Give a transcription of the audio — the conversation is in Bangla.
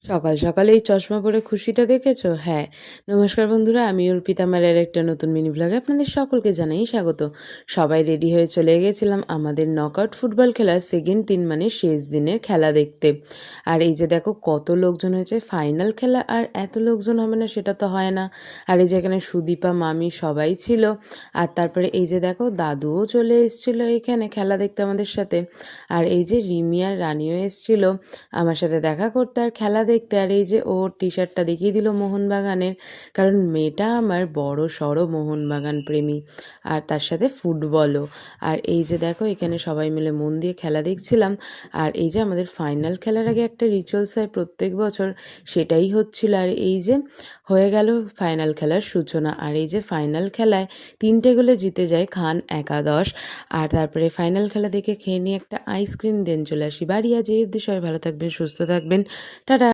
সকাল সকালে এই চশমা পরে খুশিটা দেখেছো? হ্যাঁ, নমস্কার বন্ধুরা, আমি অর্পিতা। আমার একটা নতুন মিনি ব্লগে আপনাদের সকলকে জানাই স্বাগত। সবাই রেডি হয়ে চলে গেছিলাম আমাদের নকআউট ফুটবল খেলার সেকেন্ড দিন, মানে শেষ দিনের খেলা দেখতে। আর এই যে দেখো কত লোকজন হয়েছে, ফাইনাল খেলা আর এত লোকজন হবে না সেটা তো হয় না। আর এই যে এখানে সুদীপা, মামি সবাই ছিল। আর তারপরে এই যে দেখো দাদুও চলে এসেছিল এখানে খেলা দেখতে আমাদের সাথে। আর এই যে রিমি আর রানিও এসেছিল আমার সাথে দেখা করতে আর খেলা দেখতে। আর এই যে ওর টি শার্টটা দেখিয়ে দিল মোহনবাগানের, কারণ মেয়েটা আমার বড় সড়ো মোহনবাগান প্রেমী, আর তার সাথে ফুটবলও। আর এই যে দেখো এখানে সবাই মিলে মন দিয়ে খেলা দেখছিলাম। আর এই যে আমাদের ফাইনাল খেলার আগে একটা রিচুয়ালস হয় প্রত্যেক বছর, সেটাই হচ্ছিল। আর এই যে হয়ে গেল ফাইনাল খেলার সূচনা। আর এই যে ফাইনাল খেলায় 3টে গোলে জিতে যায় খান একাদশ। আর তারপরে ফাইনাল খেলা দেখে খেয়ে নিয়ে একটা আইসক্রিম দেন চলে আসি বাড়ি। আজ এই অবধি, সবাই ভালো থাকবেন, সুস্থ থাকবেন, টাটা।